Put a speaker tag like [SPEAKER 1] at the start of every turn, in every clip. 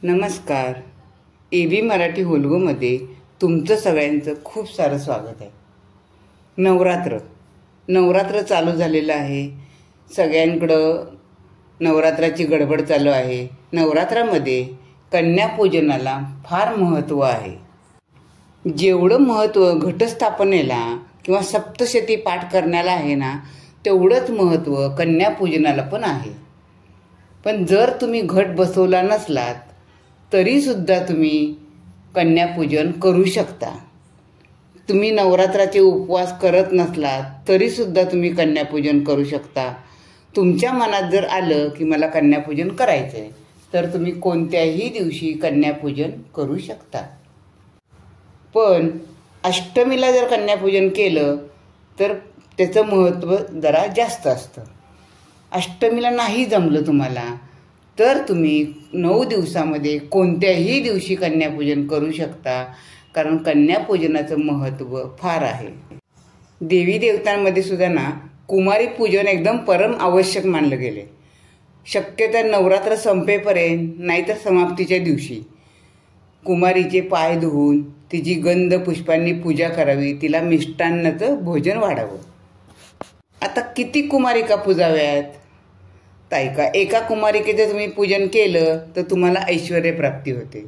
[SPEAKER 1] नमस्कार. AB मराठी होलगोमध्ये तुमचं सगळ्यांचं खूप सारं स्वागत आहे. नवरात्र चालू झालेलं आहे. सगळ्यांकडं नवरात्राची गडबड चालू आहे. नवरात्रामध्ये कन्यापूजनाला फार महत्त्व आहे. जेवढं महत्त्व घटस्थापनेला किंवा सप्तशती पाठ करण्याला आहे ना, तेवढंच महत्त्व कन्यापूजनाला पण आहे. पण जर तुम्ही घट बसवला नसलात तरीसुद्धा तुम्ही कन्यापूजन करू शकता. तुम्ही नवरात्राचे उपवास करत नसलात तरीसुद्धा तुम्ही कन्यापूजन करू शकता. तुमच्या मनात जर आलं की मला कन्यापूजन करायचं आहे तर तुम्ही कोणत्याही दिवशी कन्यापूजन करू शकता. पण अष्टमीला जर कन्यापूजन केलं तर त्याचं महत्त्व जरा जास्त असतं. अष्टमीला नाही जमलं तुम्हाला तर तुम्ही 9 दिवसामध्ये कोणत्याही दिवशी कन्यापूजन करू शकता. कारण कन्यापूजनाचं महत्त्व फार आहे. देवी देवतांमध्ये सुद्धा ना कुमारी पूजन एकदम परम आवश्यक मानलं गेले. शक्यतो नवरात्र संपेपर्यंत नाहीतर समाप्तीच्या दिवशी कुमारीचे पाय धुवून तिची गंध पुष्पांनी पूजा करावी, तिला मिष्टान्नाचं भोजन वाढावं. आता किती कुमारिका पूजाव्यात? एका कुमारिकेचं तुम्ही पूजन केलं तर तुम्हाला ऐश्वर्य प्राप्ती होते.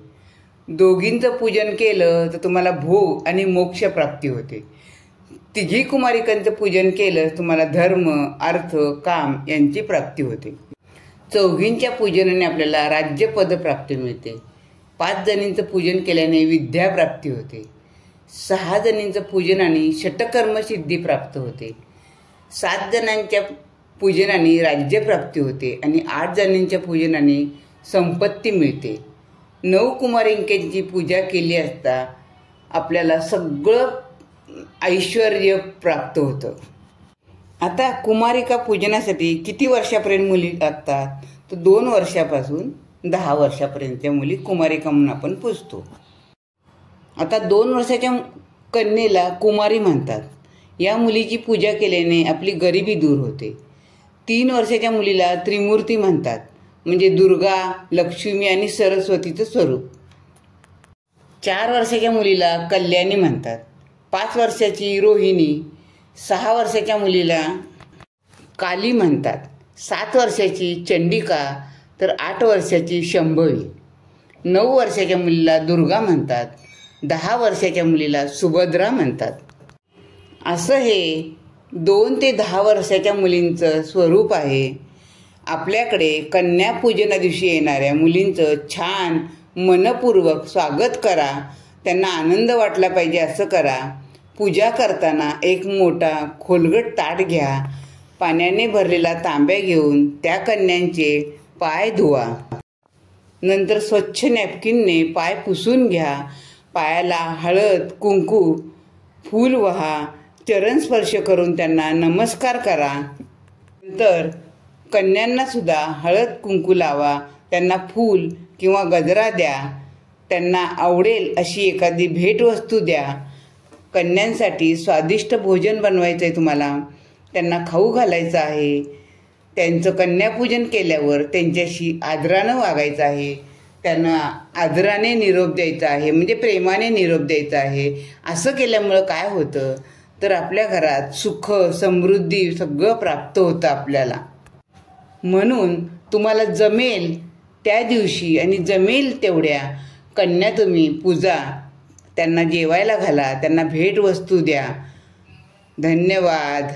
[SPEAKER 1] दोघींचं पूजन केलं तर तुम्हाला भोग आणि मोक्ष प्राप्ती होते. तिघी कुमारिकांचं पूजन केलं तुम्हाला धर्म, अर्थ, काम यांची प्राप्ती होते. चौघींच्या पूजनाने आपल्याला राज्यपद प्राप्ती मिळते. 5 जणींचं पूजन केल्याने विद्या प्राप्ती होते. 6 जणींचं पूजनाने षटकर्मसिद्धी प्राप्त होते. 7 जणांच्या पूजनाने राज्यप्राप्ती होते आणि 8 जणांच्या पूजनाने संपत्ती मिळते. 9 कुमारिकांची पूजा केली असता आपल्याला सगळं ऐश्वर्य प्राप्त होतं. आता कुमारिका पूजनासाठी किती वर्षापर्यंत मुली लागतात? तर 2 वर्षापासून 10 वर्षापर्यंतच्या मुली कुमारिका म्हणून आपण पूजतो. आता 2 वर्षाच्या कन्येला कुमारी म्हणतात. या मुलीची पूजा केल्याने आपली गरिबी दूर होते. 3 वर्षाच्या मुलीला त्रिमूर्ती म्हणतात, म्हणजे दुर्गा, लक्ष्मी आणि सरस्वतीचं स्वरूप. 4 वर्षाच्या मुलीला कल्याणी म्हणतात. 5 वर्षाची रोहिणी, 6 वर्षाच्या मुलीला काली म्हणतात. 7 वर्षाची चंडिका तर 8 वर्षाची शंभवी. 9 वर्षाच्या मुलीला दुर्गा म्हणतात. 10 वर्षाच्या मुलीला सुभद्रा म्हणतात. असं हे 2 ते 10 वर्षाच्या मुलींचं स्वरूप आहे. आपल्याकडे कन्यापूजना दिवशी येणाऱ्या मुलींचं छान मनपूर्वक स्वागत करा. त्यांना आनंद वाटला पाहिजे असं करा. पूजा करताना एक मोठा खोलगट ताट घ्या. पाण्याने भरलेला तांब्या घेऊन त्या कन्यांचे पाय धुवा. नंतर स्वच्छ नॅपकिनने पाय पुसून घ्या. पायाला हळद, कुंकू, फूल वहा. चरण स्पर्श करून त्यांना नमस्कार करा. नंतर कन्यांना सुद्धा हळद कुंकू लावा. त्यांना फूल किंवा गजरा द्या. त्यांना आवडेल अशी एखादी भेटवस्तू द्या. कन्यांसाठी स्वादिष्ट भोजन बनवायचं आहे तुम्हाला. त्यांना खाऊ घालायचं आहे. त्यांचं कन्यापूजन केल्यावर त्यांच्याशी आदरानं वागायचं आहे. त्यांना आदराने निरोप द्यायचा आहे, म्हणजे प्रेमाने निरोप द्यायचा आहे. असं केल्यामुळं काय होतं तर आपल्या घरात सुख, समृद्धी सगळं प्राप्त होतं आपल्याला. म्हणून तुम्हाला जमेल त्या दिवशी आणि जमेल तेवढ्या कन्या तुम्ही पूजा. त्यांना जेवायला घाला. त्यांना भेटवस्तू द्या. धन्यवाद.